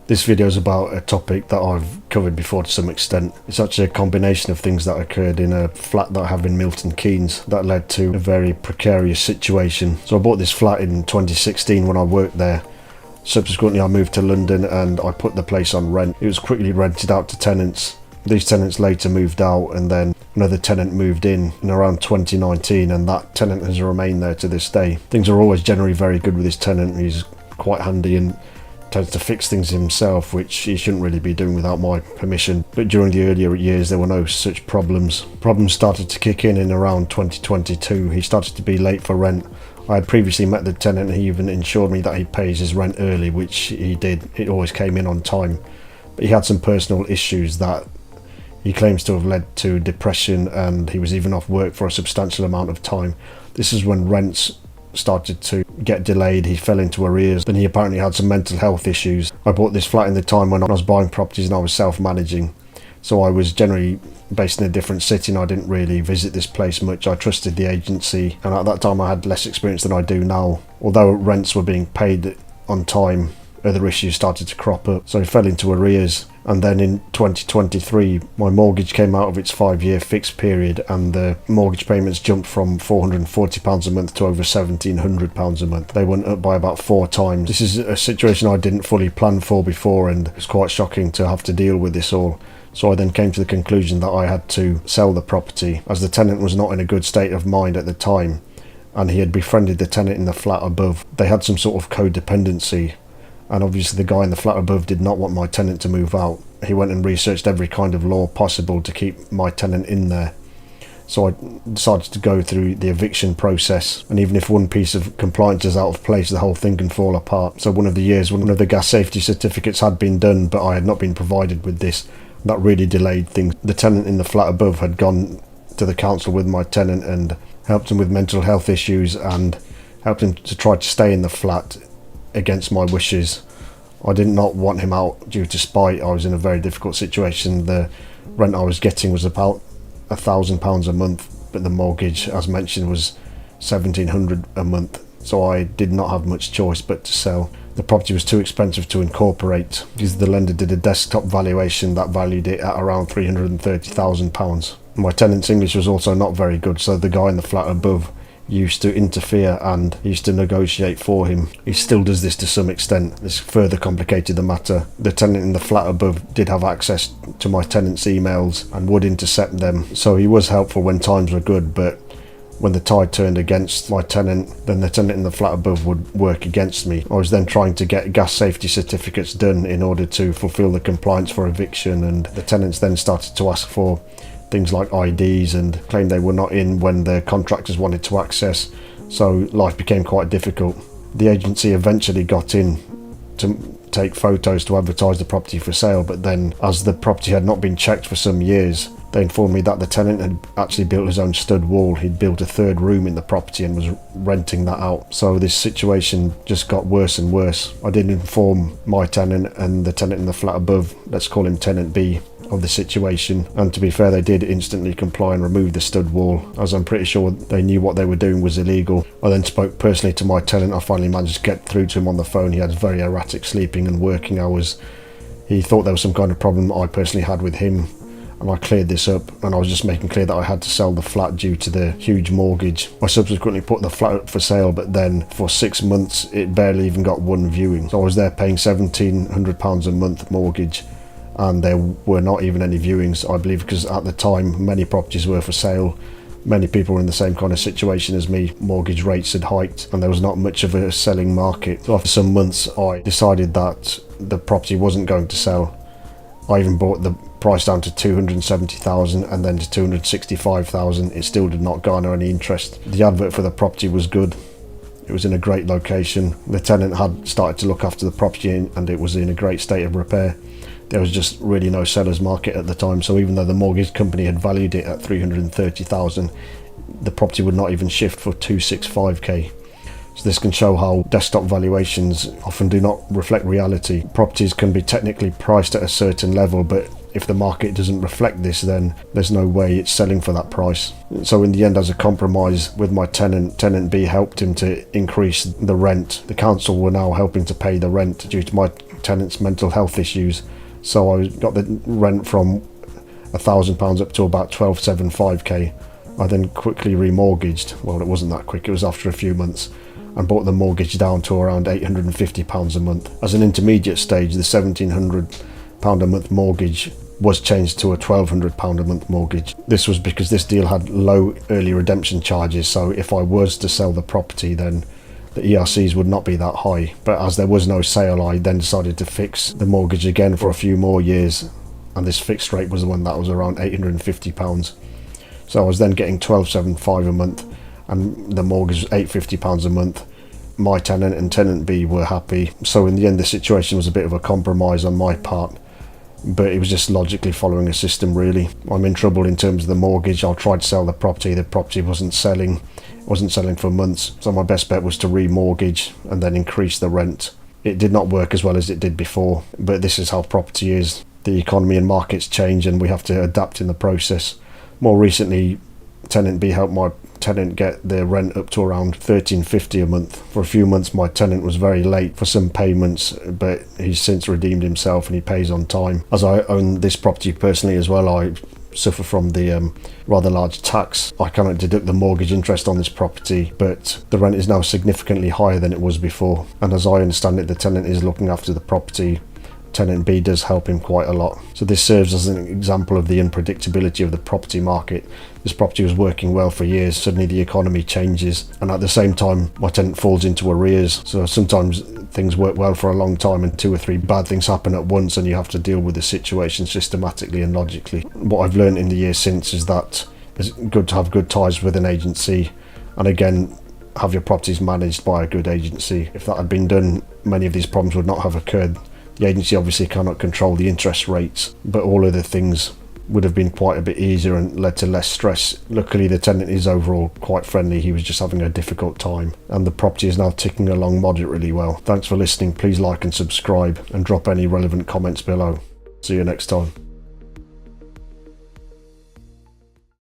This video is about a topic that I've covered before to some extent. It's actually a combination of things that occurred in a flat that I have in Milton Keynes that led to a very precarious situation. So I bought this flat in 2016 when I worked there. Subsequently I moved to London and I put the place on rent. It was quickly rented out to tenants. These tenants later moved out and then another tenant moved in around 2019, and that tenant has remained there to this day. Things are always generally very good with this tenant. He's quite handy and tends to fix things himself, which he shouldn't really be doing without my permission. But during the earlier years there were no such problems. Problems started to kick in around 2022. He started to be late for rent. I had previously met the tenant. He even ensured me that he pays his rent early, which he did. It always came in on time. But he had some personal issues that he claims to have led to depression, and he was even off work for a substantial amount of time. This is when rents started to get delayed. He fell into arrears. Then he apparently had some mental health issues. I bought this flat in the time when I was buying properties and I was self-managing. So I was generally based in a different city and I didn't really visit this place much. I trusted the agency, and at that time I had less experience than I do now. Although rents were being paid on time, other issues started to crop up. So he fell into arrears. And then in 2023, my mortgage came out of its 5-year fixed period and the mortgage payments jumped from £440 a month to over £1,700 a month. They went up by about 4 times. This is a situation I didn't fully plan for before, and it's quite shocking to have to deal with this all. So I then came to the conclusion that I had to sell the property, as the tenant was not in a good state of mind at the time and he had befriended the tenant in the flat above. They had some sort of codependency. And obviously the guy in the flat above did not want my tenant to move out. He went and researched every kind of law possible to keep my tenant in there. So I decided to go through the eviction process, and even if one piece of compliance is out of place, the whole thing can fall apart. So one of the years, one of the gas safety certificates had been done, but I had not been provided with this. That really delayed things. The tenant in the flat above had gone to the council with my tenant and helped him with mental health issues and helped him to try to stay in the flat against my wishes. I did not want him out due to spite. I was in a very difficult situation. The rent I was getting was about £1,000 a month, but the mortgage, as mentioned, was £1,700 a month. So I did not have much choice but to sell. The property was too expensive to incorporate because the lender did a desktop valuation that valued it at around £330,000. My tenant's English was also not very good, so the guy in the flat above used to interfere and used to negotiate for him. He still does this to some extent. This further complicated the matter. The tenant in the flat above did have access to my tenant's emails and would intercept them, so he was helpful when times were good, but when the tide turned against my tenant, then the tenant in the flat above would work against me. I was then trying to get gas safety certificates done in order to fulfill the compliance for eviction, and the tenants then started to ask for things like IDs and claimed they were not in when the contractors wanted to access, so life became quite difficult. The agency eventually got in to take photos to advertise the property for sale, but then as the property had not been checked for some years, they informed me that the tenant had actually built his own stud wall. He'd built a 3rd room in the property and was renting that out. So this situation just got worse and worse. I did inform my tenant and the tenant in the flat above, let's call him tenant B, of the situation, and to be fair, they did instantly comply and remove the stud wall, as I'm pretty sure they knew what they were doing was illegal. I then spoke personally to my tenant. I finally managed to get through to him on the phone. He had very erratic sleeping and working hours. He thought there was some kind of problem that I personally had with him, and I cleared this up, and I was just making clear that I had to sell the flat due to the huge mortgage. I subsequently put the flat up for sale, but then for 6 months it barely even got one viewing. So I was there paying £1,700 a month mortgage, and there were not even any viewings, I believe, because at the time many properties were for sale. Many people were in the same kind of situation as me. Mortgage rates had hiked and there was not much of a selling market. So after some months I decided that the property wasn't going to sell. I even brought the price down to £270,000 and then to £265,000. It still did not garner any interest. The advert for the property was good. It was in a great location. The tenant had started to look after the property and it was in a great state of repair. There was just really no seller's market at the time, so even though the mortgage company had valued it at £330,000, the property would not even shift for £265,000. So this can show how desktop valuations often do not reflect reality. Properties can be technically priced at a certain level, but if the market doesn't reflect this, then there's no way it's selling for that price. So in the end, as a compromise with my tenant, tenant B helped him to increase the rent. The council were now helping to pay the rent due to my tenant's mental health issues. So I got the rent from £1,000 up to about 1275k. I then quickly remortgaged. Well, it wasn't that quick, it was after a few months, and brought the mortgage down to around £850 a month. As an intermediate stage, the £1,700 a month mortgage was changed to a £1,200 a month mortgage. This was because this deal had low early redemption charges, so if I was to sell the property, then the ERCs would not be that high. But as there was no sale, I then decided to fix the mortgage again for a few more years, and this fixed rate was the one that was around £850. So I was then getting £1,275 a month, and the mortgage was £850 a month. My tenant and tenant B were happy, so in the end the situation was a bit of a compromise on my part, but it was just logically following a system really. I'm in trouble in terms of the mortgage. I tried to sell the property wasn't selling for months, so my best bet was to remortgage and then increase the rent. It did not work as well as it did before, but this is how property is. The economy and markets change and we have to adapt in the process. More recently, tenant B helped my tenant get their rent up to around £1,350 a month. For a few months my tenant was very late for some payments, but he's since redeemed himself and he pays on time. As I own this property personally as well, I suffer from the rather large tax. I cannot deduct the mortgage interest on this property, but the rent is now significantly higher than it was before, and as I understand it, the tenant is looking after the property. Tenant B does help him quite a lot. So this serves as an example of the unpredictability of the property market. This property was working well for years, suddenly the economy changes, and at the same time my tenant falls into arrears. So sometimes things work well for a long time and 2 or 3 bad things happen at once, and you have to deal with the situation systematically and logically. What I've learned in the years since is that it's good to have good ties with an agency, and again, have your properties managed by a good agency. If that had been done, many of these problems would not have occurred. The agency obviously cannot control the interest rates, but all other things would have been quite a bit easier and led to less stress. Luckily the tenant is overall quite friendly, he was just having a difficult time, and the property is now ticking along moderately well. Thanks for listening, please like and subscribe and drop any relevant comments below. See you next time.